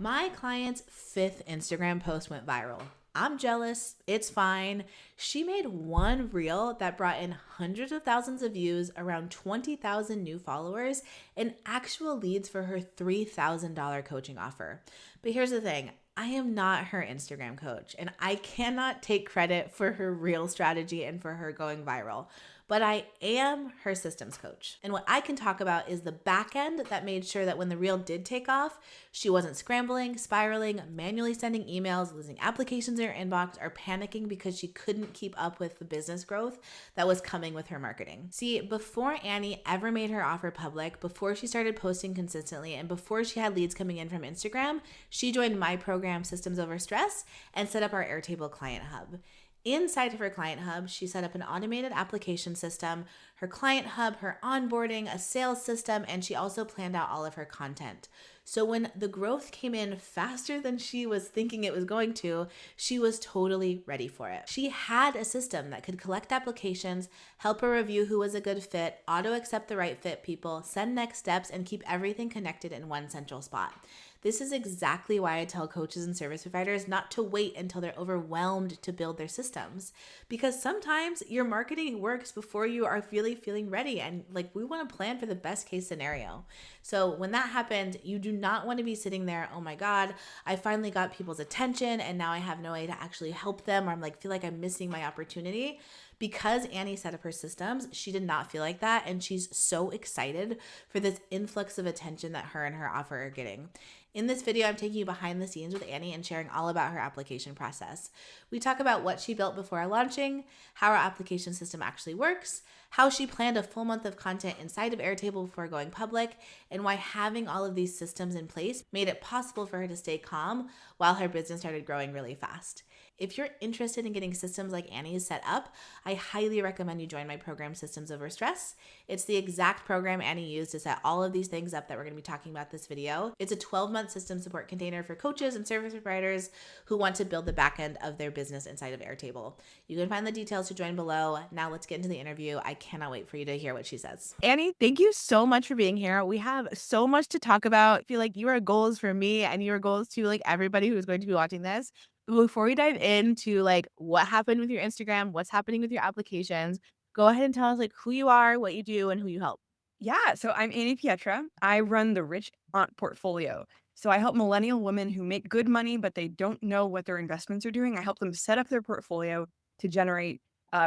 My client's fifth Instagram post went viral. I'm jealous. It's fine. She made one reel that brought in hundreds of thousands of views, around 20,000 new followers, and actual leads for her $3,000 coaching offer. But here's the thing. I am not her Instagram coach, and I cannot take credit for her reel strategy and for her going viral. But I am her systems coach. And what I can talk about is the back end that made sure that when the reel did take off, she wasn't scrambling, spiraling, manually sending emails, losing applications in her inbox, or panicking because she couldn't keep up with the business growth that was coming with her marketing. See, before Annie ever made her offer public, before she started posting consistently, and before she had leads coming in from Instagram, she joined my program, Systems Over Stress, and set up our Airtable Client Hub. Inside of her client hub, she set up an automated application system, her client hub, her onboarding, a sales system, and she also planned out all of her content. So when the growth came in faster than she was thinking it was going to, she was totally ready for it. She had a system that could collect applications, help her review who was a good fit, auto accept the right fit people, send next steps, and keep everything connected in one central spot. This is exactly why I tell coaches and service providers not to wait until they're overwhelmed to build their systems. Because sometimes your marketing works before you are really feeling ready. And like, we want to plan for the best case scenario. So when that happened, you do not want to be sitting there, oh my God, I finally got people's attention and now I have no way to actually help them, or I'm like, feel like I'm missing my opportunity. Because Annie set up her systems, she did not feel like that. And she's so excited for this influx of attention that her and her offer are getting. In this video, I'm taking you behind the scenes with Annie and sharing all about her application process. We talk about what she built before launching, how our application system actually works, how she planned a full month of content inside of Airtable before going public, and why having all of these systems in place made it possible for her to stay calm while her business started growing really fast. If you're interested in getting systems like Annie's set up, I highly recommend you join my program, Systems Over Stress. It's the exact program Annie used to set all of these things up that we're going to be talking about this video. It's a 12-month system support container for coaches and service providers who want to build the back end of their business inside of Airtable. You can find the details to join below. Now let's get into the interview. I cannot wait for you to hear what she says. Annie, thank you so much for being here. We have so much to talk about. I feel like your goals for me and your goals to like everybody who's going to be watching this. Before we dive into like what happened with your Instagram, what's happening with your applications, go ahead and tell us like who you are, what you do, and who you help. Yeah, so I'm Annie Pietra. I run the Rich Aunt portfolio. So I help millennial women who make good money, but they don't know what their investments are doing. I help them set up their portfolio to generate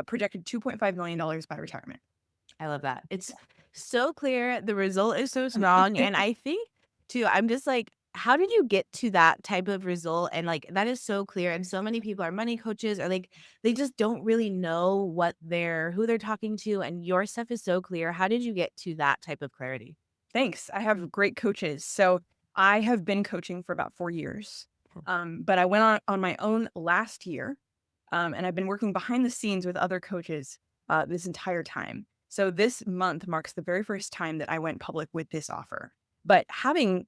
projected $2.5 million by retirement. I love that. It's so clear. The result is so strong. And I think too, I'm just like, how did you get to that type of result? And like that is so clear. And so many people are money coaches or like they just don't really know who they're talking to. And your stuff is so clear. How did you get to that type of clarity? Thanks. I have great coaches. So I have been coaching for about 4 years. But I went on my own last year. And I've been working behind the scenes with other coaches this entire time. So this month marks the very first time that I went public with this offer. But having,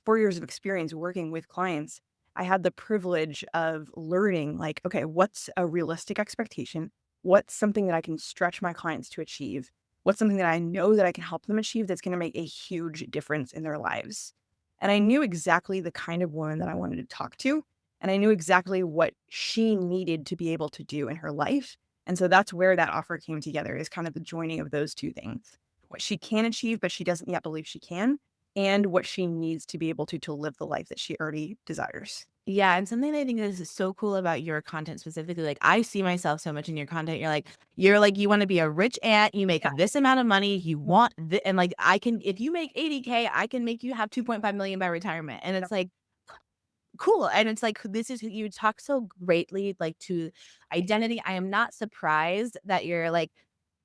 4 years of experience working with clients, I had the privilege of learning like, okay, what's a realistic expectation? What's something that I can stretch my clients to achieve? What's something that I know that I can help them achieve that's going to make a huge difference in their lives? And I knew exactly the kind of woman that I wanted to talk to. And I knew exactly what she needed to be able to do in her life. And so that's where that offer came together, is kind of the joining of those two things. What she can achieve, but she doesn't yet believe she can, and what she needs to be able to live the life that she already desires. Yeah, and something I think is so cool about your content specifically, like I see myself so much in your content. You're like you want to be a rich aunt, you make Yeah. this amount of money, you want and like I can if you make 80K, I can make you have 2.5 million by retirement. And it's like cool. And it's like this is you talk so greatly like to identity. I am not surprised that you're like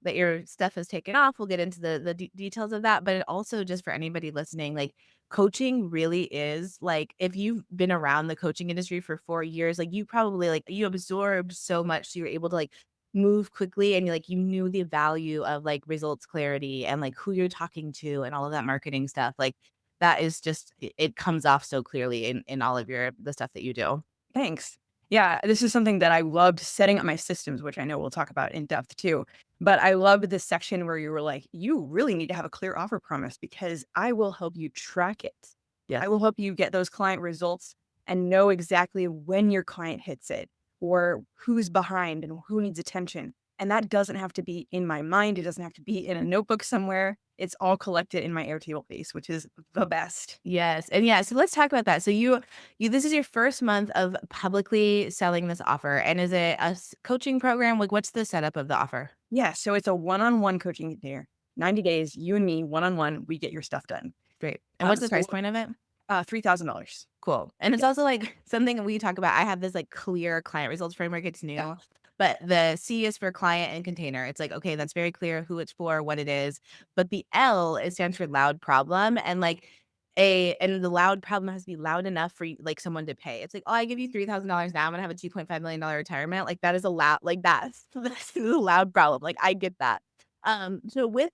that your stuff is taken off. We'll get into the details of that, but it also just for anybody listening, like coaching really is like if you've been around the coaching industry for 4 years, like you probably like you absorbed so much so you're able to like move quickly and you knew the value of like results clarity and like who you're talking to and all of that marketing stuff. Like that is just it comes off so clearly in all of the stuff that you do. Thanks. Yeah, this is something that I loved setting up my systems, which I know we'll talk about in depth too. But I loved this section where you were like, you really need to have a clear offer promise because I will help you track it. Yes. I will help you get those client results and know exactly when your client hits it or who's behind and who needs attention. And that doesn't have to be in my mind. It doesn't have to be in a notebook somewhere. It's all collected in my Airtable base, which is the best. Yes. And yeah, so let's talk about that. So you this is your first month of publicly selling this offer. And is it a coaching program? Like what's the setup of the offer? Yeah. So it's a one-on-one coaching container. 90 days, you and me, one-on-one, we get your stuff done. Great. And what's the So price point of it? $3,000. Cool. And it's also like something we talk about. I have this like clear client results framework. It's new, Yeah. but the C is for client and container. It's like, okay, that's very clear who it's for, what it is. But the L, it stands for loud problem. And like and the loud problem has to be loud enough for like someone to pay. It's like, oh, I give you $3,000 now. I'm gonna have a $2.5 million retirement. Like that is a loud, like that's a loud problem. Like I get that. So with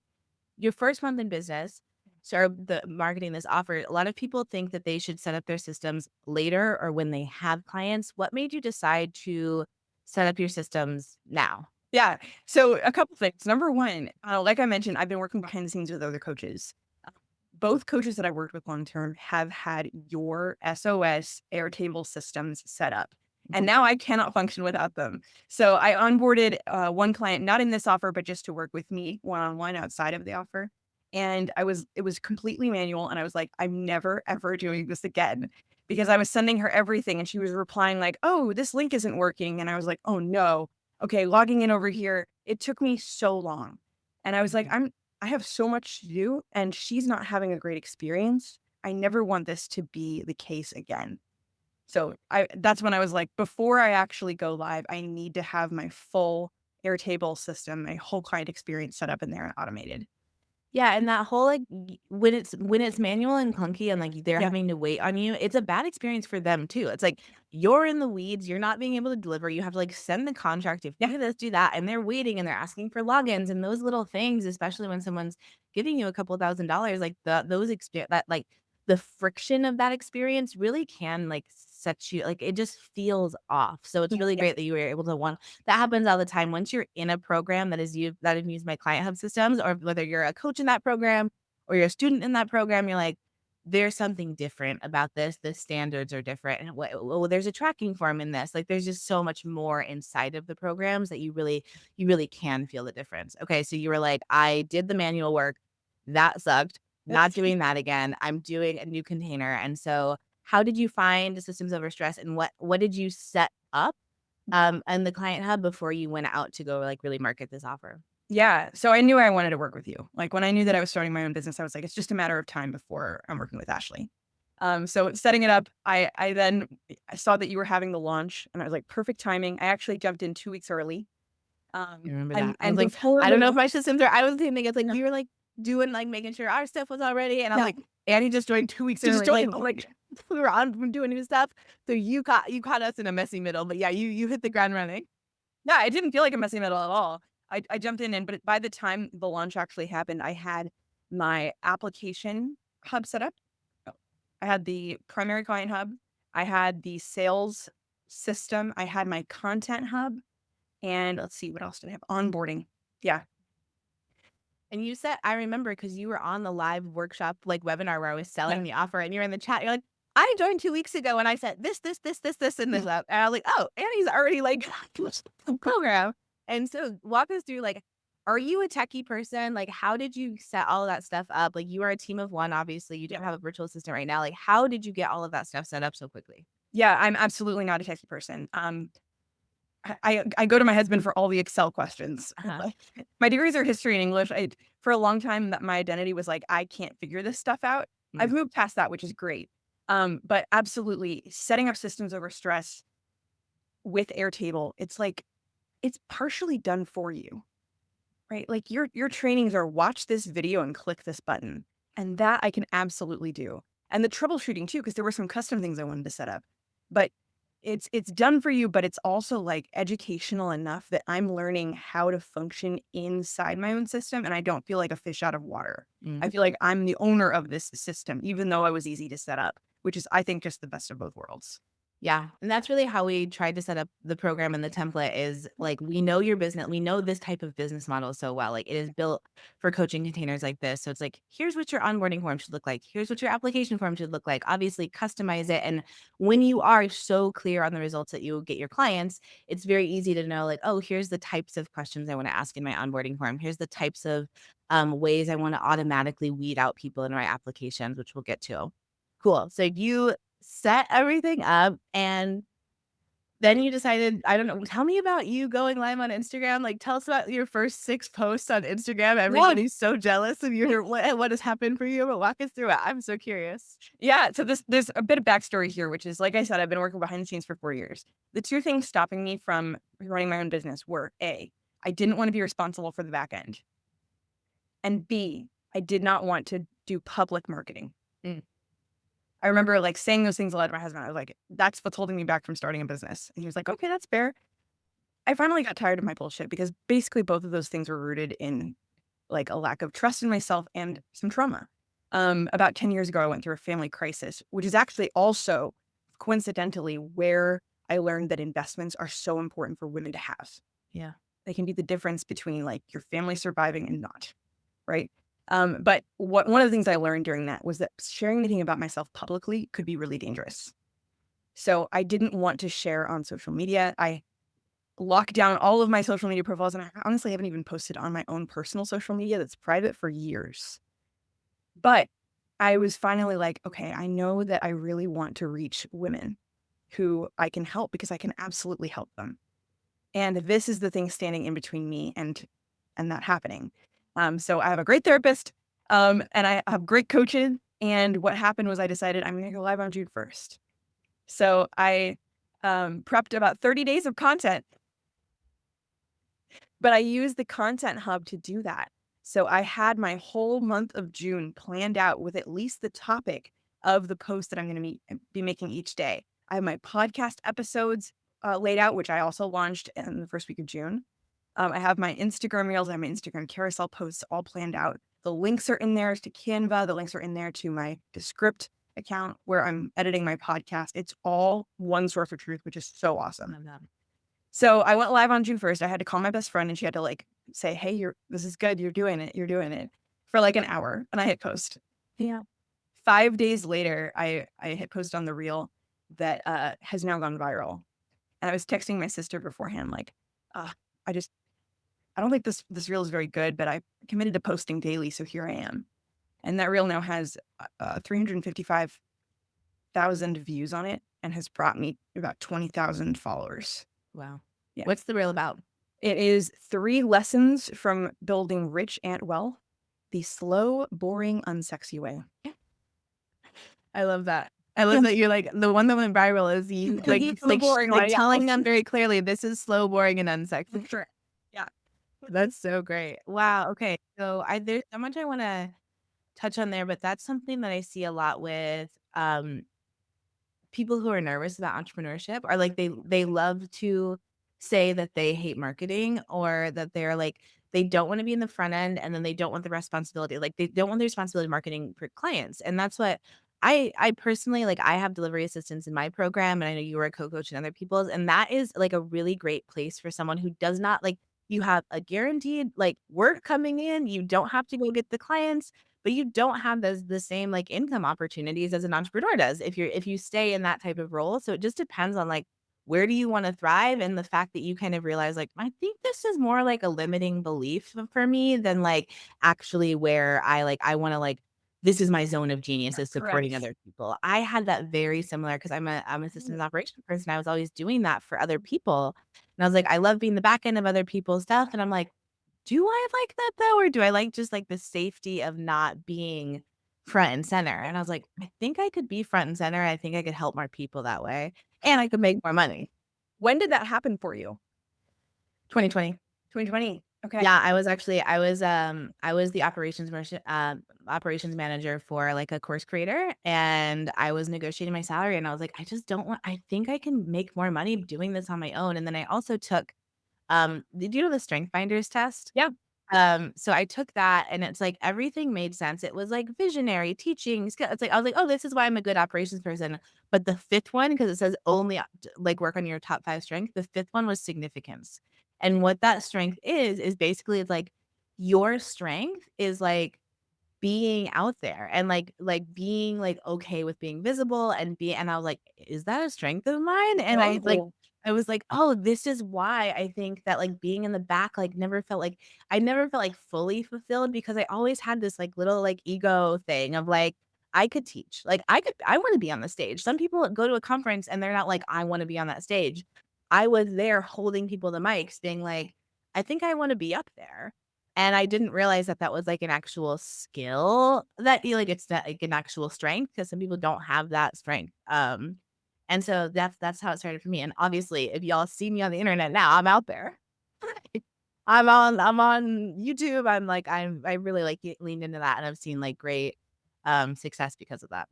your first month in business, start the marketing this offer. A lot of people think that they should set up their systems later or when they have clients. What made you decide to set up your systems now? Yeah. So a couple things. Number one, like I mentioned, I've been working behind the scenes with other coaches. Both coaches that I worked with long term have had your SOS Airtable systems set up. And now I cannot function without them. So I onboarded one client, not in this offer, but just to work with me one-on-one outside of the offer. And it was completely manual. And I was like, I'm never, ever doing this again because I was sending her everything and she was replying like, oh, this link isn't working. And I was like, oh no. Okay, logging in over here. It took me so long. And I was like, I have so much to do and she's not having a great experience. I never want this to be the case again. So that's when I was like, before I actually go live, I need to have my full Airtable system, my whole client experience set up in there and automated. Yeah, and that whole like when it's manual and clunky and like they're Yeah. having to wait on you, it's a bad experience for them too. It's like you're in the weeds, you're not being able to deliver. You have to like send the contract, if Yeah. do this, do that, and they're waiting and they're asking for logins and those little things, especially when someone's giving you a couple $1,000s, like those experience that like the friction of that experience really can like set you like it just feels off. So it's really Yeah. great that you were able to one that happens all the time. Once you're in a program that is you that have used my client hub systems, or whether you're a coach in that program or you're a student in that program, you're like, there's something different about this. The standards are different. And well, there's a tracking form in this. Like there's just so much more inside of the programs that you really can feel the difference. Okay. So you were like, I did the manual work. That sucked. Not doing that again. I'm doing a new container. And so how did you find the systems over stress and what did you set up and the client hub before you went out to go like really market this offer? Yeah. So I knew I wanted to work with you. Like when I knew that I was starting my own business, I was like, it's just a matter of time before I'm working with Ashley. So setting it up, I saw that you were having the launch and I was like, perfect timing. I actually jumped in 2 weeks early. You remember And that? I was like, before I don't know the if my systems are. I was thinking it's like we were like doing like making sure our stuff was all ready, and I'm like, Annie just joined 2 weeks She just early. joined, Like we were on doing new stuff, so you caught us in a messy middle. But yeah, you hit the ground running. Yeah, it didn't feel like a messy middle at all. I jumped in, but by the time the launch actually happened, I had my application hub set up. Oh, I had the primary client hub. I had the sales system. I had my content hub. And let's see, what else did I have? Onboarding. Yeah. And you said, I remember because you were on the live workshop, like webinar where I was selling the offer and you're in the chat. You're like, I joined 2 weeks ago and I said this, and this up. And I was like, oh, Annie's already like the program. And so walk us through like, are you a techie person? Like, how did you set all of that stuff up? Like you are a team of one, obviously. You don't have a virtual assistant right now. Like, how did you get all of that stuff set up so quickly? Yeah, I'm absolutely not a techie person. I go to my husband for all the Excel questions. Uh-huh. My degrees are history and English. For a long time, that my identity was like, I can't figure this stuff out. I've moved past that, which is great. But absolutely, setting up systems over stress with Airtable, it's like it's partially done for you, right? Like your trainings are watch this video and click this button, and that I can absolutely do. And the troubleshooting too, because there were some custom things I wanted to set up, but it's done for you, but it's also like educational enough that I'm learning how to function inside my own system and I don't feel like a fish out of water. I feel like I'm the owner of this system, even though I was easy to set up, which is, I think, just the best of both worlds. Yeah, and that's really how we tried to set up the program and the template is, like, we know your business we know this type of business model so well, like, it is built for coaching containers like this, so it's like, "Here's what your onboarding form should look like. Here's what your application form should look like." Obviously, customize it, and when you are so clear on the results that you will get your clients, it's very easy to know, like, "Oh, here's the types of questions I wanna ask in my onboarding form. Here's the types of, ways I wanna automatically weed out people in my applications," which we'll get to. Cool, so you set everything up, and then you decided I don't know, tell me about you going live on Instagram, like, tell us about your first 6 posts on Instagram. Everybody's so jealous of your what has happened for you, but walk us through it. I'm so curious. Yeah, so there's a bit of backstory here, which is like I said, I've been working behind the scenes for 4 years. The two things stopping me from running my own business were A, I didn't want to be responsible for the back end, and B, I did not want to do public marketing. Mm. I remember like saying those things aloud to my husband. I was like, "That's what's holding me back from starting a business." And he was like, "Okay, that's fair." I finally got tired of my bullshit because basically both of those things were rooted in like a lack of trust in myself and some trauma. About 10 years ago, I went through a family crisis, which is actually also coincidentally where I learned that investments are so important for women to have. Yeah. They can be the difference between like your family surviving and not, right? But one of the things I learned during that was that sharing anything about myself publicly could be really dangerous. So I didn't want to share on social media. I locked down all of my social media profiles, and I honestly haven't even posted on my own personal social media that's private for years. But I was finally like, okay, I know that I really want to reach women who I can help because I can absolutely help them. And this is the thing standing in between me and that happening. So I have a great therapist, and I have great coaching. And what happened was I decided I'm going to go live on June 1st. So I prepped about 30 days of content, but I used the Content Hub to do that. So I had my whole month of June planned out with at least the topic of the post that I'm going to be making each day. I have my podcast episodes laid out, which I also launched in the first week of June. I have my Instagram reels, I have my Instagram carousel posts all planned out. The links are in there to Canva. The links are in there to my Descript account where I'm editing my podcast. It's all one source of truth, which is so awesome. Love that. So I went live on June 1st. I had to call my best friend and she had to like say, "Hey, this is good. You're doing it for like an hour." And I hit post. Yeah. 5 days later, I hit post on the reel that has now gone viral. And I was texting my sister beforehand, like, I don't think this reel is very good, but I committed to posting daily. So here I am. And that reel now has 355,000 views on it and has brought me about 20,000 followers. Wow. Yeah. What's the reel about? It is 3 lessons from building rich and well, the slow, boring, unsexy way. I love that. I love that you're like the one that went viral is you like telling them very clearly this is slow, boring, and unsexy. Sure. Yeah. That's so great. Wow. Okay. So there's so much I want to touch on there, but that's something that I see a lot with people who are nervous about entrepreneurship or like they love to say that they hate marketing or that they're like they don't want to be in the front end and then they don't want the responsibility like they don't want the responsibility of marketing for clients and that's what I personally like I have delivery assistants in my program and I know you were a co-coach in other people's and that is like a really great place for someone who does not like you have a guaranteed like work coming in you don't have to go get the clients but you don't have the same, like, income opportunities as an entrepreneur does if you stay in that type of role, so it just depends on, like, where do you wanna thrive, and the fact that you kind of realize, like, "I think this is more like a limiting belief for me than, like, actually where I wanna, like this is my zone of genius is supporting Correct. other people." I had that very similar because 'cause I'm a systems operation person, I was always doing that for other people, and I was like, "I love being the back end of other people's stuff," and I'm like, do I like that though, or do I like just like the safety of not being front and center? And I was like, I think I could be front and center. I think I could help more people that way, and I could make more money. When did that happen for you? 2020. 2020. Okay. Yeah, I was the operations manager for like a course creator, and I was negotiating my salary, and I was like, I just don't want. I think I can make more money doing this on my own. And then I also took, did you know the Strength Finders test? Yeah. So I took that and it's like everything made sense. It was like visionary, teaching, skill. It's like I was like, oh, this is why I'm a good operations person. But the fifth one, because it says only like work on your top 5 strengths, the fifth one was significance. And what that strength is basically it's like your strength is like being out there and being like okay with being visible and I was like, is that a strength of mine? And Oh, I was like, oh, this is why I think that like being in the back like never felt like I never felt like fully fulfilled because I always had this like little like ego thing of like I could teach. Like I want to be on the stage. Some people go to a conference and they're not like I want to be on that stage. I was there holding people the mics being like I think I want to be up there. And I didn't realize that that was, like, an actual skill that you like, it's not, like, an actual strength because some people don't have that strength, and so that's how it started for me, and obviously, if y'all see me on the internet now, I'm out there. I'm on YouTube, I really, like, leaned into that, and I've seen, like, great, success because of that.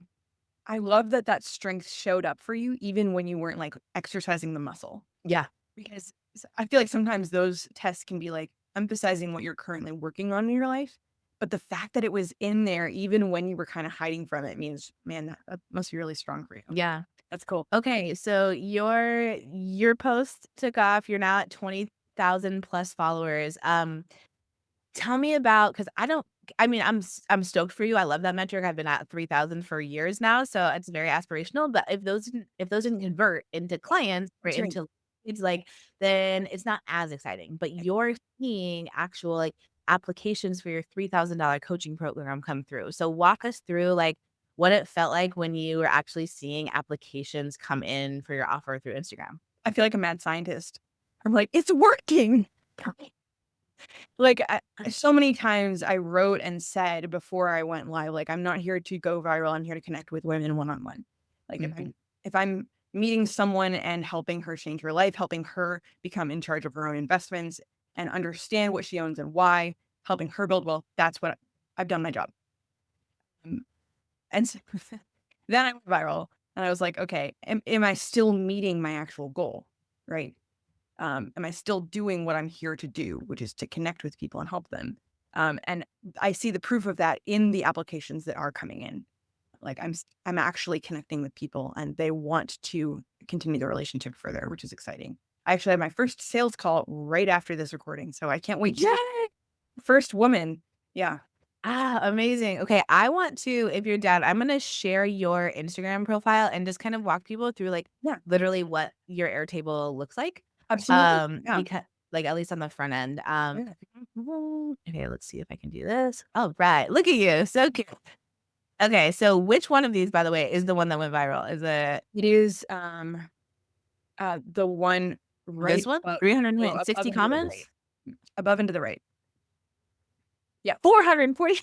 I love that that strength showed up for you even when you weren't like exercising the muscle. Yeah. Because I feel like sometimes those tests can be like emphasizing what you're currently working on in your life. But the fact that it was in there, even when you were kind of hiding from it, means, man, that must be really strong for you. Yeah. That's cool. Okay, so your post took off, you're now at 20,000 plus followers, tell me about because I mean, I'm stoked for you. I love that metric. I've been at 3,000 for years now, so it's very aspirational. But if those didn't convert into clients or That's right. into leads, like, then it's not as exciting. But you're seeing actual like applications for your $3,000 coaching program come through. So walk us through like what it felt like when you were actually seeing applications come in for your offer through Instagram. I feel like a mad scientist. I'm like, it's working. Like, so many times I wrote and said before I went live, like, I'm not here to go viral. I'm here to connect with women one-on-one. Like, Mhm. if I'm meeting someone and helping her change her life, helping her become in charge of her own investments and understand what she owns and why, helping her build wealth, that's what I've done my job. Um, and so then I went viral and I was like, okay, am I still meeting my actual goal? Right. Am I still doing what I'm here to do, which is to connect with people and help them? And I see the proof of that in the applications that are coming in. Like I'm actually connecting with people and they want to continue the relationship further, which is exciting. I actually had my first sales call right after this recording, so I can't wait. Yay! First woman. Yeah. Ah, amazing. Okay, I want to, if you're down, I'm gonna share your Instagram profile and just kind of walk people through like Yeah. literally what your Airtable looks like. Absolutely. Yeah. Because like at least on the front end. Yeah. Okay, let's see if I can do this. Oh, right. Look at you. So cute. Okay, so which one of these, by the way, is the one that went viral? Is it It is the one this right one? no, 360 above and to the right. comments? Above and to the right. Yeah. 440.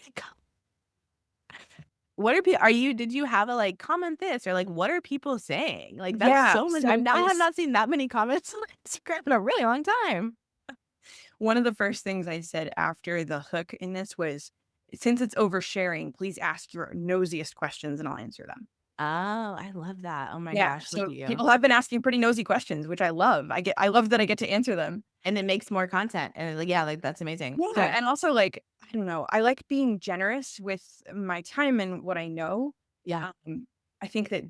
What are people? Did you have a like comment this or like what are people saying? Like that's Yeah. so much. I have not seen that many comments on Instagram in a really long time. One of the first things I said after the hook in this was, since it's oversharing, please ask your nosiest questions and I'll answer them. Oh, I love that. Oh my Yeah. gosh, look So at you. people have been asking pretty nosy questions, which I love. I love that I get to answer them. And it makes more content. And like, yeah, like that's amazing. Yeah. Okay. And also like, I don't know, I like being generous with my time and what I know. Yeah. I think that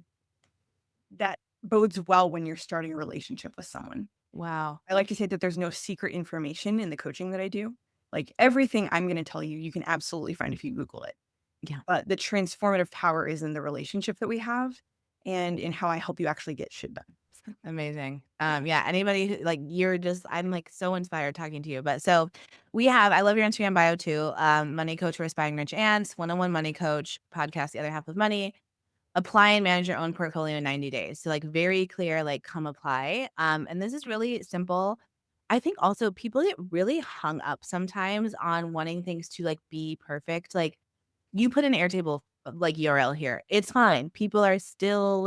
that bodes well when you're starting a relationship with someone. Wow. I like to say that there's no secret information in the coaching that I do. Like everything I'm going to tell you, you can absolutely find if you Google it. Yeah. But the transformative power is in the relationship that we have and in how I help you actually get shit done. Amazing. Yeah, anybody who like I'm like so inspired talking to you. But so I love your Instagram bio too. Money coach for aspiring rich ants, one-on-one money coach, podcast, The Other Half of Money, apply and manage your own portfolio in 90 days. So like very clear, like come apply. And this is really simple. I think also people get really hung up sometimes on wanting things to like be perfect. Like you put an Airtable like URL here. It's fine. People are still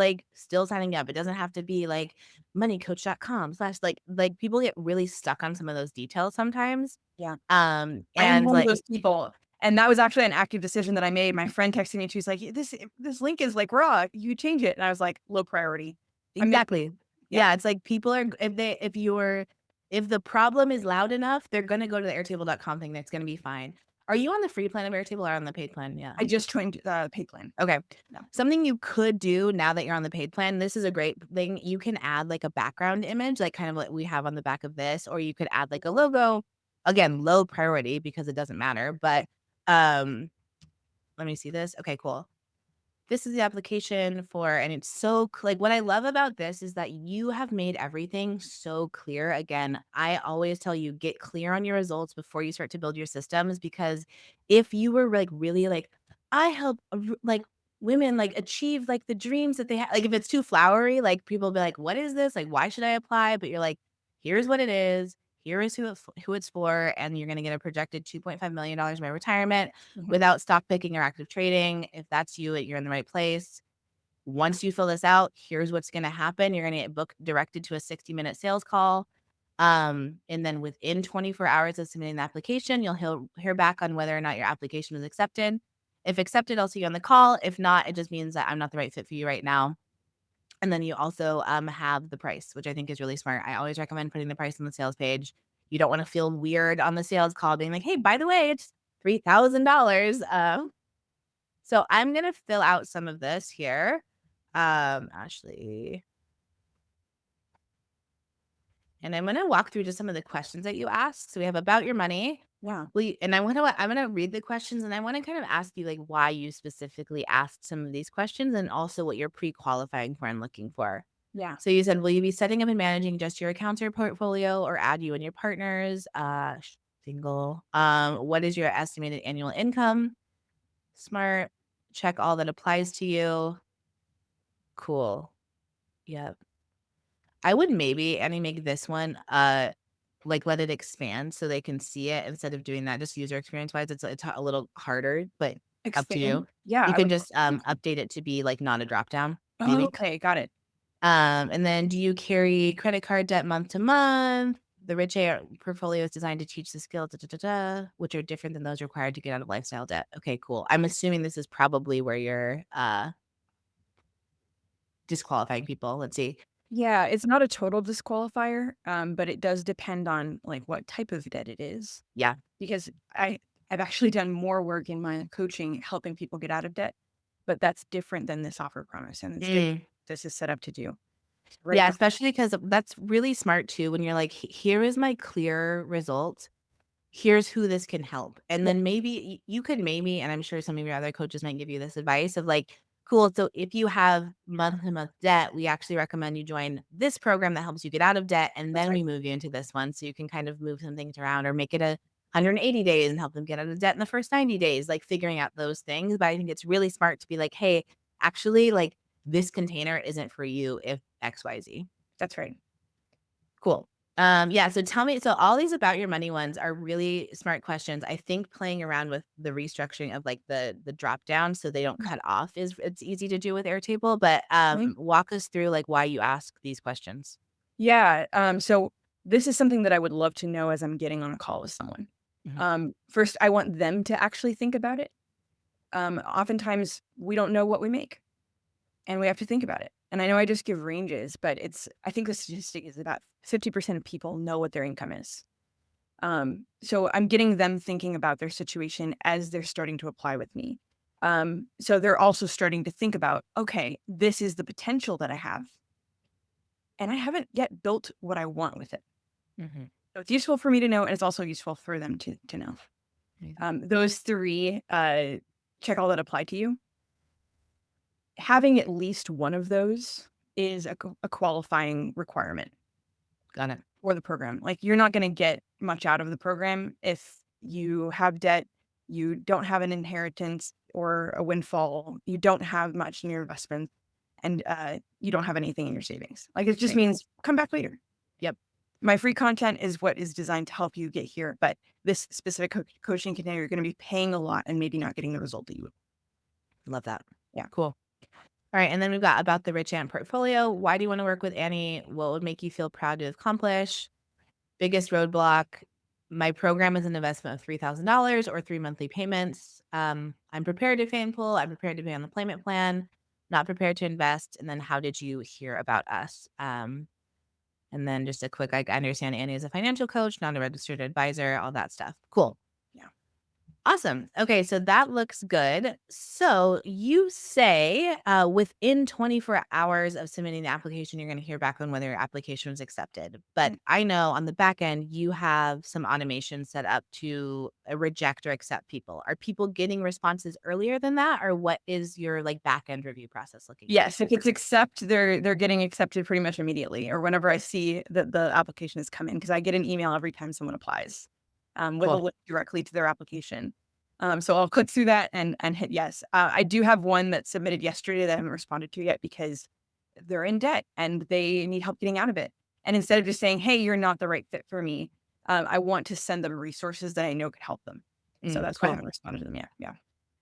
signing up. It doesn't have to be like moneycoach.com slash like people get really stuck on some of those details sometimes. Yeah. And I am one of like those people. And that was actually an active decision that I made. My friend texted me. She was like, this link is like raw. You change it. And I was like, low priority. exactly. Yeah. Yeah, it's like people are if you're If the problem is loud enough, they're gonna go to the airtable.com thing, that's gonna be fine. Are you on the free plan of Airtable or on the paid plan? Yeah. I just joined the paid plan. Okay. No. Something you could do now that you're on the paid plan, this is a great thing. You can add like a background image, like kind of what we have on the back of this, or you could add like a logo. Again, low priority because it doesn't matter. But um, let me see this. Okay, cool. This is the application for, and it's so like what I love about this is that you have made everything so clear. Again, I always tell you get clear on your results before you start to build your systems, because if you were like really like I help like women like achieve like the dreams that they have, like if it's too flowery, like people will be like, what is this, like why should I apply? But you're like, here's what it is, here is who it's for, and you're going to get a projected $2.5 million by retirement without stock picking or active trading. If that's you, you're in the right place. Once you fill this out, here's what's going to happen. You're going to get booked directed to a 60-minute sales call. And then within 24 hours of submitting the application, you'll hear back on whether or not your application was accepted. If accepted, I'll see you on the call. If not, it just means that I'm not the right fit for you right now. And then you also have the price, which I think is really smart. I always recommend putting the price on the sales page. You don't want to feel weird on the sales call being like, hey, by the way, it's $3,000. So I'm going to fill out some of this here. Ashley. And I'm going to walk through just some of the questions that you asked. So we have about your money. Yeah. And I'm gonna read the questions, and I want to kind of ask you like why you specifically asked some of these questions, and also what you're pre-qualifying for and looking for. Yeah. So you said, will you be setting up and managing just your accounts or portfolio, or add you and your partners? Single. What is your estimated annual income? Smart. Check all that applies to you. Cool. Yep. I would maybe, Annie, make this one like let it expand so they can see it instead of doing that just user experience wise. It's a little harder, but up to you. Expand. Yeah. You I can would just update it to be like not a drop down, Oh, maybe. okay. Got it. And then do you carry credit card debt month to month? The Rich AR portfolio is designed to teach the skills, which are different than those required to get out of lifestyle debt. Okay, cool. I'm assuming this is probably where you're disqualifying people. Let's see. Yeah, it's not a total disqualifier, but it does depend on like what type of debt it is. Yeah. Because I've actually done more work in my coaching helping people get out of debt, but that's different than this offer promise, and it's different this is set up to do. Right Yeah, now. especially because that's really smart too when you're like, Here is my clear result. Here's who this can help." And Yeah. then maybe you could maybe, and I'm sure some of your other coaches might give you this advice of like, "Cool, so if you have month-to-month debt, we actually recommend you join this program that helps you get out of debt, and That's then right. we move you into this one so you can kind of move some things around or make it a 180 days and help them get out of debt in the first 90 days," like figuring out those things. But I think it's really smart to be like, "Hey, actually, like this container isn't for you if XYZ." That's right. Cool. Yeah, so tell me, so all these about your money ones are really smart questions. I think playing around with the restructuring of like the drop down so they don't cut off is it's easy to do with Airtable, but Mhm. walk us through like why you ask these questions. Yeah. So this is something that I would love to know as I'm getting on a call with someone. Mhm. First, I want them to actually think about it. Oftentimes, we don't know what we make, and we have to think about it. And I know I just give ranges, but I think the statistic is about 50% of people know what their income is. So I'm getting them thinking about their situation as they're starting to apply with me. So they're also starting to think about, okay, this is the potential that I have, and I haven't yet built what I want with it. Mhm. So it's useful for me to know, and it's also useful for them to know. Those three, check all that apply to you. Having at least one of those is a qualifying requirement Got it. for the program. Like, you're not going to get much out of the program if you have debt, you don't have an inheritance or a windfall, you don't have much in your investment, and you don't have anything in your savings. Like, it just Right. means come back later. Yep. My free content is what is designed to help you get here, but this specific coaching container, you're going to be paying a lot and maybe not getting the result that you would. Love that. Yeah. Cool. All right. And then we've got about the Rich Ant portfolio. Why do you want to work with Annie? What would make you feel proud to accomplish? Biggest roadblock. My program is an investment of $3,000 or 3 monthly payments. I'm prepared to pay in full. I'm prepared to pay on the payment plan. Not prepared to invest. And then how did you hear about us? And And then just a quick, like, I understand Annie is a financial coach, not a registered advisor, all that stuff. Cool. Yeah. Awesome. Okay, so that looks good. So you say within 24 hours of submitting the application, you're going to hear back on whether your application was accepted. But I know on the back end, you have some automation set up to reject or accept people. Are people getting responses earlier than that, or what is your like back end review process looking like? Yes, if it's accept, they're getting accepted pretty much immediately, or whenever I see that the application has come in, because I get an email every time someone applies, with a Cool. link directly to their application. So I'll click through that and hit yes. I do have one that submitted yesterday that I haven't responded to yet because they're in debt and they need help getting out of it. And instead of just saying, "Hey, you're not the right fit for me," I want to send them resources that I know could help them. So that's why I Cool. haven't responded to them yet. Yeah.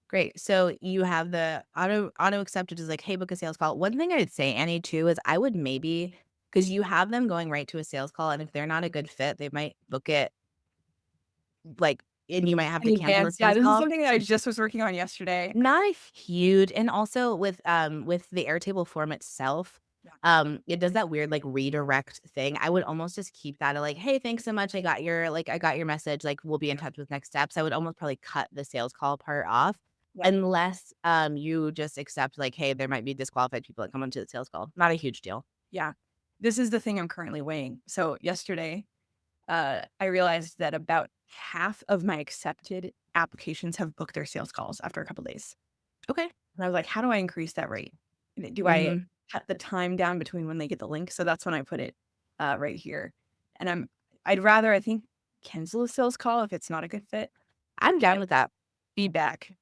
Great. So you have the auto accepted is like, hey, book a sales call. One thing I'd say, Annie, too, is I would maybe because you have them going right to a sales call, and if they're not a good fit, they might book it like, and you might have to In cancel the advance. Yeah, sales this is call. something that I just was working on yesterday. Not a huge, and also with the Airtable form itself, it does that weird like redirect thing. I would almost just keep that at like, hey, thanks so much. I got your message. Like, we'll be in touch with next steps. I would almost probably cut the sales call part off. Yeah. Unless you just accept like, hey, there might be disqualified people that come onto the sales call. Not a huge deal. Yeah. This is the thing I'm currently weighing. So yesterday, I realized that about half of my accepted applications have booked their sales calls after a couple days. Okay. And I was like, how do I increase that rate? Do I cut the time down between when they get the link? So that's when I put it right here. And I'd rather, I think, cancel a sales call if it's not a good fit. I'm down with that. Feedback.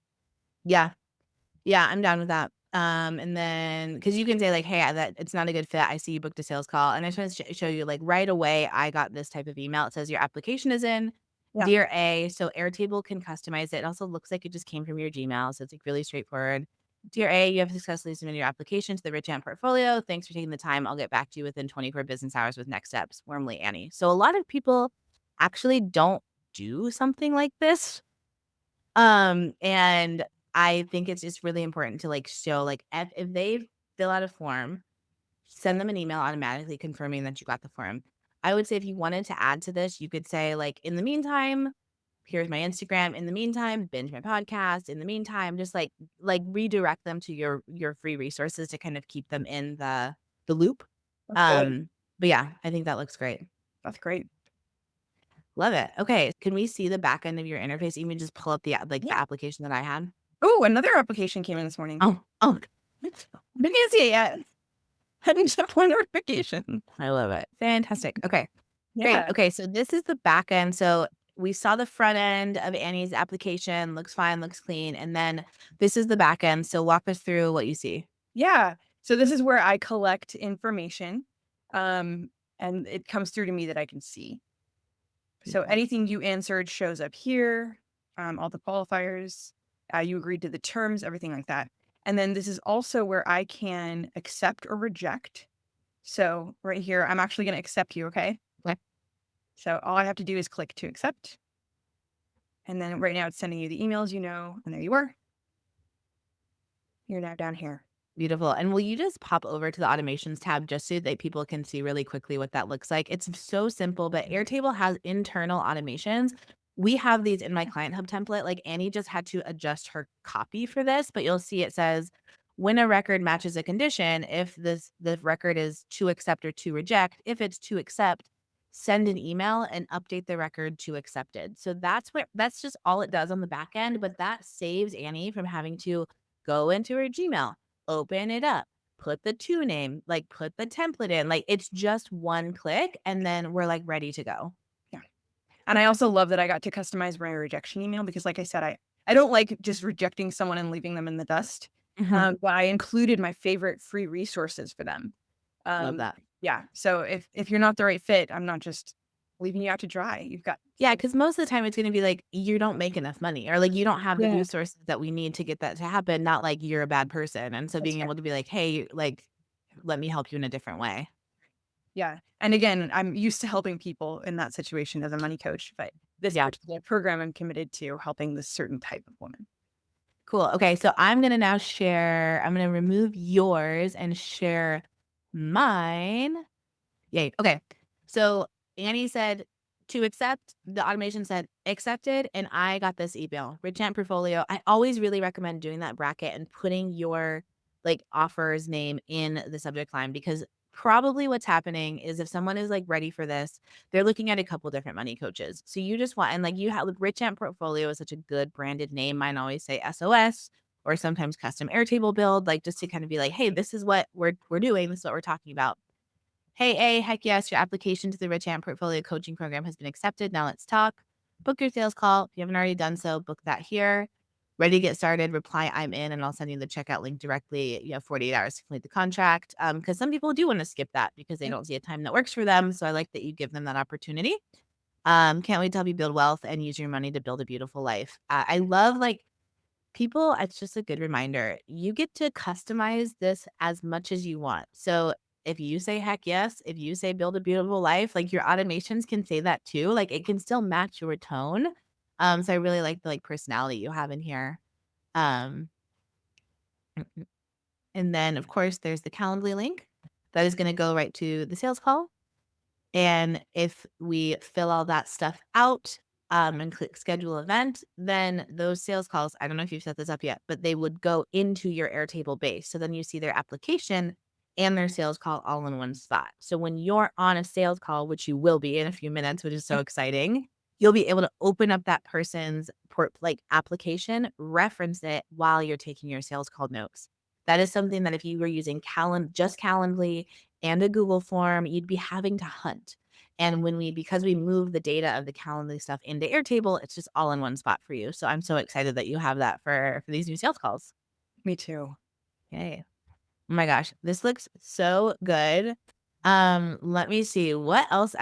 Yeah. Yeah, I'm down with that. And then because you can say like, hey, that it's not a good fit. I see you booked a sales call, and I just want to show you like right away. I got this type of email. It says your application is in, Yeah. dear A. So Airtable can customize it. It also looks like it just came from your Gmail, so it's like really straightforward. Dear A, you have successfully submitted your application to the Rich Ant portfolio. Thanks for taking the time. I'll get back to you within 24 business hours with next steps. Warmly, Annie. So a lot of people actually don't do something like this. And I think it's just really important to like show like if they fill out a form, send them an email automatically confirming that you got the form. I would say if you wanted to add to this, you could say like, in the meantime, here's my Instagram. In the meantime, binge my podcast. In the meantime, just like redirect them to your free resources to kind of keep them in the loop. That's good. But yeah, I think that looks great. That's great. Love it. Okay, can we see the back end of your interface? Even just pull up the the application that I had. Oh, another application came in this morning. Oh, Didn't see it yet. Hadn't accepted one notification. I love it. Fantastic. Okay, great. Yeah. Okay, so this is the back end. So we saw the front end of Annie's application. Looks fine, looks clean. And then this is the back end. So walk us through what you see. Yeah. So this is where I collect information, and it comes through to me that I can see. So anything you answered shows up here, all the qualifiers, you agreed to the terms, everything like that. And then this is also where I can accept or reject. So right here, I'm actually going to accept you, okay? Okay. So all I have to do is click to accept. And then right now it's sending you the emails, and there you are. You're now down here. Beautiful. And will you just pop over to the automations tab just so that people can see really quickly what that looks like? It's so simple, but Airtable has internal automations. We have these in my Client Hub template. Like Annie just had to adjust her copy for this, but you'll see it says when a record matches a condition, if the record is to accept or to reject, if it's to accept, send an email and update the record to accepted. So that's just all it does on the back end, but that saves Annie from having to go into her Gmail, open it up, put the to name, like put the template in. Like it's just one click and then we're like ready to go. Yeah. And I also love that I got to customize my rejection email because like I said, I don't like just rejecting someone and leaving them in the dust. But I included my favorite free resources for them. Love that. Yeah. So if you're not the right fit, I'm not just leaving you out to dry. You've got because most of the time it's going to be like you don't make enough money or like you don't have the Yeah. resources that we need to get that to happen. Not like you're a bad person. And so That's being right. able to be like, hey, like let me help you in a different way. Yeah. And again, I'm used to helping people in that situation as a money coach, but this particular program, I'm committed to helping this certain type of woman. Cool. Okay. So I'm going to now share, I'm going to remove yours and share mine. Yay. Okay. So Annie said to accept, the automation said accepted, and I got this email. Rich Ant Portfolio. I always really recommend doing that bracket and putting your like offer's name in the subject line, because probably what's happening is if someone is like ready for this, they're looking at a couple different money coaches. So you just want, and like you have Rich Ant Portfolio is such a good branded name. Mine always say SOS or sometimes custom Airtable build, like just to kind of be like, hey, this is what we're doing. This is what we're talking about. Hey, A, heck yes, your application to the Rich Ant Portfolio Coaching Program has been accepted. Now let's talk. Book your sales call. If you haven't already done so, book that here. Ready to get started, reply I'm in, and I'll send you the checkout link directly. You have 48 hours to complete the contract. Because some people do want to skip that because they don't see a time that works for them. So I like that you give them that opportunity. Can't wait to help you build wealth and use your money to build a beautiful life. I love like people, it's just a good reminder. You get to customize this as much as you want. So if you say heck yes, if you say build a beautiful life, like your automations can say that too. Like it can still match your tone. So I really like the like personality you have in here. Um, and then of course there's the Calendly link that is going to go right to the sales call. And if we fill all that stuff out and click schedule event, then those sales calls, I don't know if you've set this up yet, but they would go into your Airtable base. So then you see their application and their sales call all in one spot. So when you're on a sales call, which you will be in a few minutes, which is so exciting, you'll be able to open up that person's application, reference it while you're taking your sales call notes. That is something that if you were using just Calendly and a Google form, you'd be having to hunt. And because we move the data of the Calendly stuff into Airtable, it's just all in one spot for you. So I'm so excited that you have that for these new sales calls. Me too. Yay. Oh my gosh, this looks so good. Let me see. What else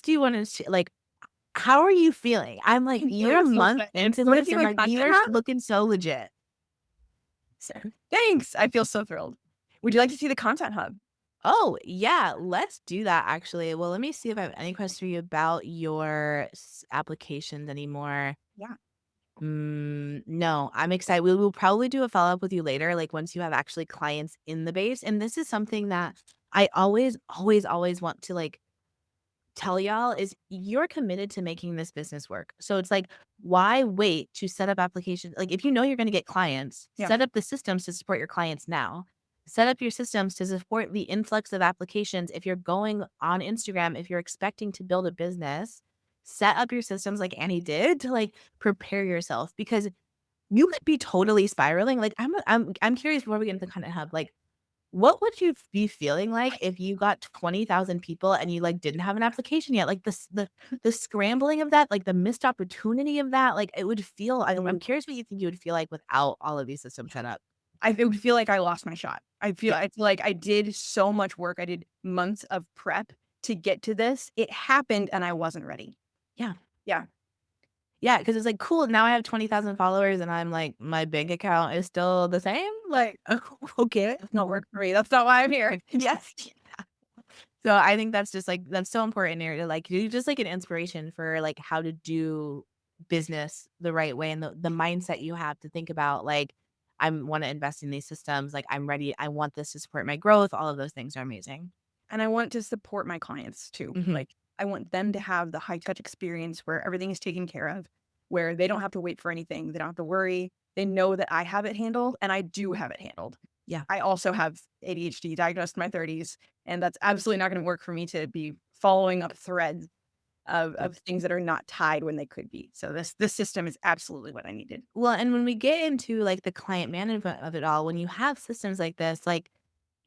do you want to like? How are you feeling? I'm like, you're a month into this and like you're looking so legit. So, thanks. I feel so thrilled. Would you like to see the Content Hub? Oh, yeah, let's do that actually. Well, let me see if I have any questions for you about your applications anymore. Yeah. No, I'm excited. We will probably do a follow-up with you later, like once you have actually clients in the base. And this is something that I always, always, always want to like tell y'all is you're committed to making this business work. So it's like, why wait to set up applications? Like if you know you're going to get clients, set up the systems to support your clients now. Set up your systems to support the influx of applications. If you're going on Instagram, if you're expecting to build a business, set up your systems like Annie did to like prepare yourself, because you could be totally spiraling. Like I'm curious before we get into the Content Hub, like what would you be feeling like if you got 20,000 people and you like didn't have an application yet? Like the scrambling of that, like the missed opportunity of that, like it would feel. I'm curious what you think you would feel like without all of these systems set up. It would feel like I lost my shot. I feel like I did so much work. I did months of prep to get to this. It happened and I wasn't ready. Yeah. Yeah. Yeah, because it's like, cool, now I have 20,000 followers and I'm like, my bank account is still the same? Like, okay. That's not work for me. That's not why I'm here. Yes. So I think that's just like, that's so important here to like, do just like an inspiration for like how to do business the right way, and the mindset you have to think about like, I want to invest in these systems. Like I'm ready. I want this to support my growth. All of those things are amazing. And I want to support my clients too. Like I want them to have the high touch experience where everything is taken care of, where they don't have to wait for anything. They don't have to worry. They know that I have it handled, and I do have it handled. Yeah. I also have ADHD, diagnosed in my 30s, and that's absolutely not going to work for me to be following up threads of things that are not tied when they could be. So this system is absolutely what I needed. Well, and when we get into like the client management of it all, when you have systems like this, like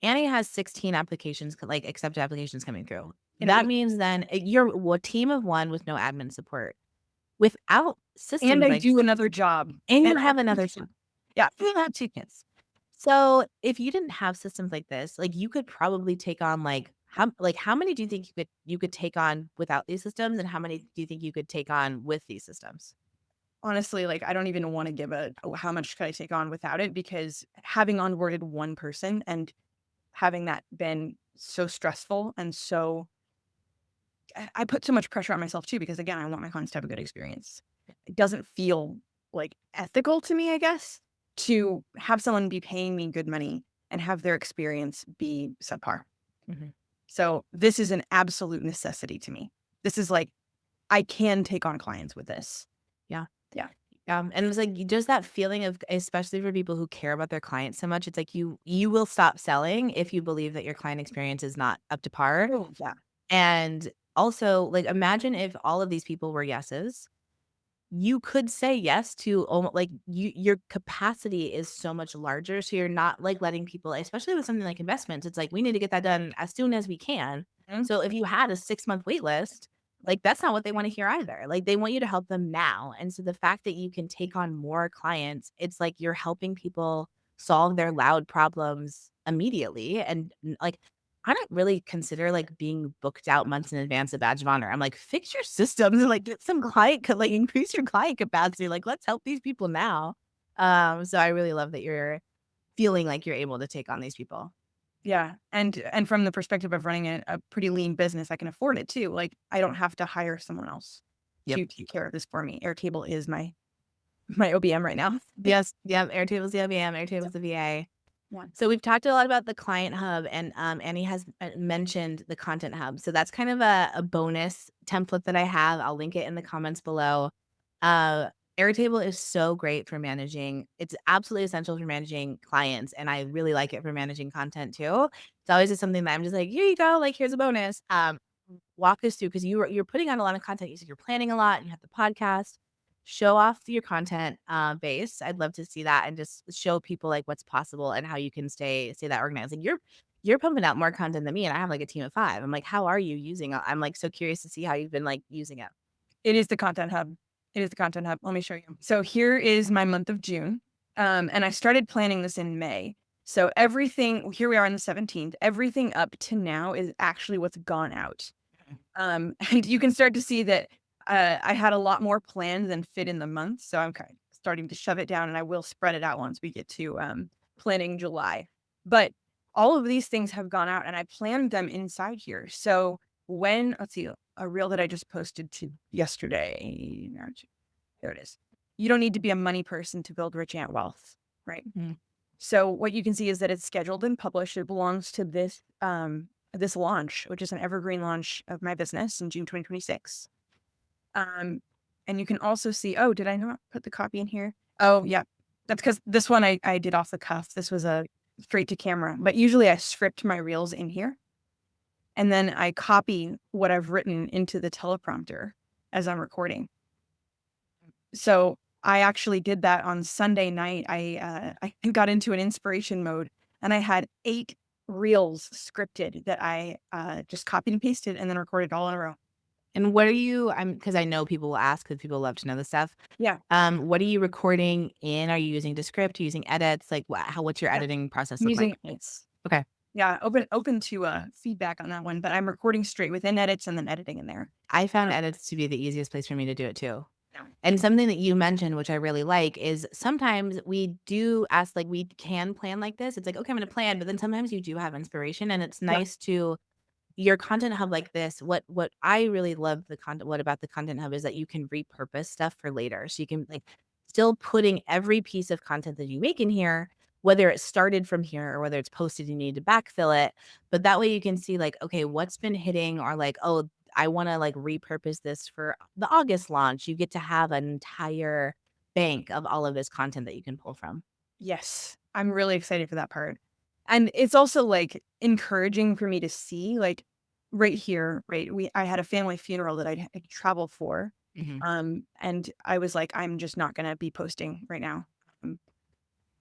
Annie has 16 applications, like accepted applications coming through. That means then you're a team of one with no admin support. Without systems, and I do another job, and you have another job. Yeah, you have 2 kids. So if you didn't have systems like this, like you could probably take on how many do you think you could take on without these systems, and how many do you think you could take on with these systems? Honestly, like I don't even want to give how much could I take on without it, because having onboarded one person and having that been so stressful and so I put so much pressure on myself too, because again, I want my clients to have a good experience. It doesn't feel like ethical to me, I guess, to have someone be paying me good money and have their experience be subpar. So this is an absolute necessity to me. This is like, I can take on clients with this. Yeah. Yeah. And it's like just that feeling of, especially for people who care about their clients so much, it's like you will stop selling if you believe that your client experience is not up to par. Oh, yeah. And also, like, imagine if all of these people were yeses. You could say yes to almo like, your capacity is so much larger, so you're not, like, letting people, especially with something like investments, it's like, we need to get that done as soon as we can. Mhm. So if you had a 6-month wait list, like, that's not what they wanna hear either. Like, they want you to help them now, and so the fact that you can take on more clients, it's like you're helping people solve their loud problems immediately, and, like, I don't really consider, like, being booked out months in advance a badge of honor. I'm like, "Fix your systems and, like, get some client co like, increase your client capacity, like, let's help these people now." So I really love that you're feeling like you're able to take on these people. Yeah. And from the perspective of running a pretty lean business, I can afford it too. Like, I don't have to hire someone else Yep. to take care of this for me. Airtable is my OBM right now. Yes, yep, Airtable's the OBM, Airtable's the VA. One. So we've talked a lot about the client hub, and Annie has mentioned the content hub. So that's kind of a bonus template that I have. I'll link it in the comments below. Uh, Airtable is so great for managing. It's absolutely essential for managing clients, and I really like it for managing content too. It's always just something that I'm just like, here you go, like here's a bonus. Walk us through, because you're putting on a lot of content. You said you're planning a lot, and you have the podcast. Show off your content base. I'd love to see that and just show people like what's possible and how you can stay that organized. Like you're pumping out more content than me, and I have like a team of 5. I'm like, how are you using it? I'm like so curious to see how you've been like using it. It is the content hub. It is the content hub. Let me show you. So here is my month of June. And I started planning this in May. So everything, here we are on the 17th, everything up to now is actually what's gone out. And you can start to see that I had a lot more planned than fit in the month. So I'm kind of starting to shove it down, and I will spread it out once we get to planning July. But all of these things have gone out, and I planned them inside here. So when, let's see, a reel that I just posted to yesterday. There it is. You don't need to be a money person to build rich ant wealth, right? Mhm. So what you can see is that it's scheduled and published. It belongs to this launch, which is an evergreen launch of my business in June 2026. And you can also see, oh, did I not put the copy in here? Oh, yeah. That's because this one I did off the cuff. This was a straight to camera, but usually I script my reels in here. And then I copy what I've written into the teleprompter as I'm recording. So I actually did that on Sunday night. I got into an inspiration mode, and I had 8 reels scripted that I just copied and pasted and then recorded all in a row. And what are you? I'm because I know people will ask, because people love to know this stuff. Yeah. What are you recording in? Are you using Descript? Are you using edits? Like what's your Yeah. editing process I'm look using like? edits. Okay. Yeah, open to feedback on that one, but I'm recording straight within edits and then editing in there. I found edits to be the easiest place for me to do it too. Yeah. And something that you mentioned, which I really like, is sometimes we do ask, like, we can plan like this. It's like, okay, I'm going to plan, but then sometimes you do have inspiration, and it's Yeah. nice to your content hub like this. What I really love what about the content hub is that you can repurpose stuff for later. So you can like still putting every piece of content that you make in here, whether it started from here or whether it's posted, you need to backfill it. But that way you can see like, okay, what's been hitting, or like, oh, I want to like repurpose this for the August launch. You get to have an entire bank of all of this content that you can pull from. Yes. I'm really excited for that part. And it's also like encouraging for me to see like right here, right? I had a family funeral that I'd travel for. And I was like, I'm just not going to be posting right now.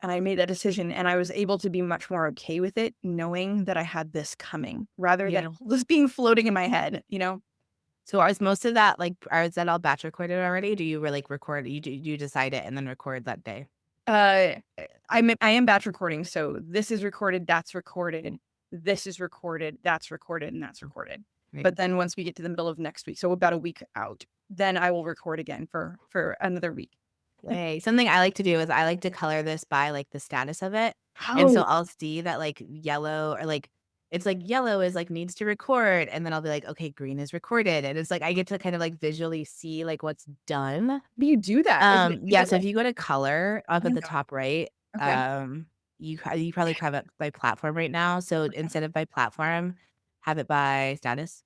And I made that decision, and I was able to be much more okay with it, knowing that I had this coming rather than just being floating in my head, you know? So is most of that like, is that all batch recorded already? Do you like record, you decide it and then record that day? I am batch recording. So this is recorded, that's recorded, this is recorded, that's recorded, and that's recorded. Right. But then once we get to the middle of next week, so about a week out, then I will record again for another week. Hey, something I like to do is I like to color this by like the status of it. And Oh, so I'll see that like yellow, or like it's like yellow is like needs to record, and then I'll be like, okay, green is recorded. And it's like I get to kind of like visually see like what's done. you do that. Yeah, so if you go to color up at the Yeah. top right, Okay. you probably have it by platform right now. So instead of by platform, have it by status.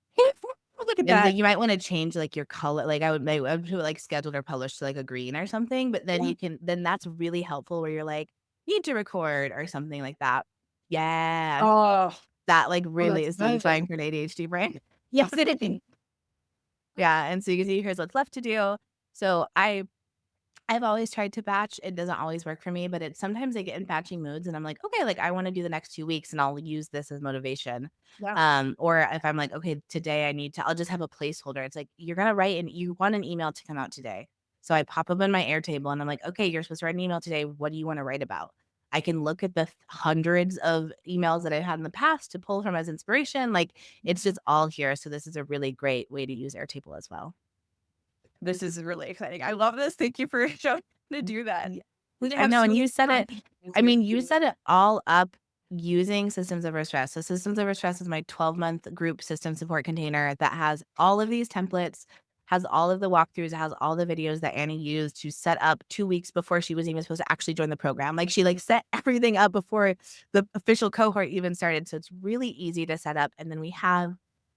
Look at And that. like you might want to change like your color. Like I would put like scheduled or published to like a green or something. But then Yeah. then that's really helpful where you're like, need to record or something like that. Yeah. Oh, That like oh, really that's is amazing. satisfying for an ADHD brain. Yes, it is. Yeah. And so you can see here's what's left to do. So I've always tried to batch. It doesn't always work for me, but sometimes I get in batching moods and I'm like, okay, like I want to do the next 2 weeks and I'll use this as motivation. Yeah. Or if I'm like, okay, today I'll just have a placeholder. It's like, you're going to write and you want an email to come out today. So I pop up in my Airtable and I'm like, okay, you're supposed to write an email today. What do you want to write about? I can look at the hundreds of emails that I've had in the past to pull from as inspiration. Like it's just all here. So this is a really great way to use Airtable as well. This is really exciting. I love this. Thank you for showing me to do that. We I have know, so and many you said it. things I to mean, you do. set it all up using Systems Over Stress. So Systems Over Stress is my 12-month group system support container that has all of these templates, has all of the walkthroughs, has all the videos that Annie used to set up 2 weeks before she was even supposed to actually join the program. Like she like set everything up before the official cohort even started. So it's really easy to set up. And then we have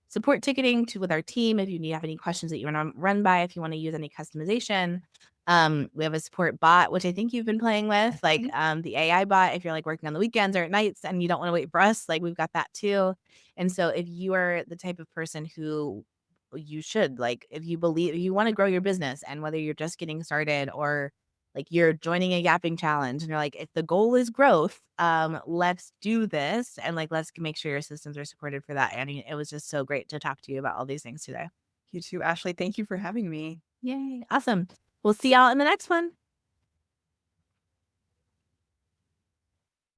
support ticketing with our team if you have any questions that you want to run by, if you want to use any customization. We have a support bot, which I think you've been playing with, like the AI bot. If you're like working on the weekends or at nights and you don't want to wait for us, like we've got that too. And so if you are the type of person who you should like, if you want to grow your business and whether you're just getting started or like you're joining a yapping challenge and you're like, if the goal is growth, let's do this. And like, let's make sure your systems are supported for that. And it was just so great to talk to you about all these things today. You too, Ashley. Thank you for having me. Yay. Awesome. We'll see y'all in the next one.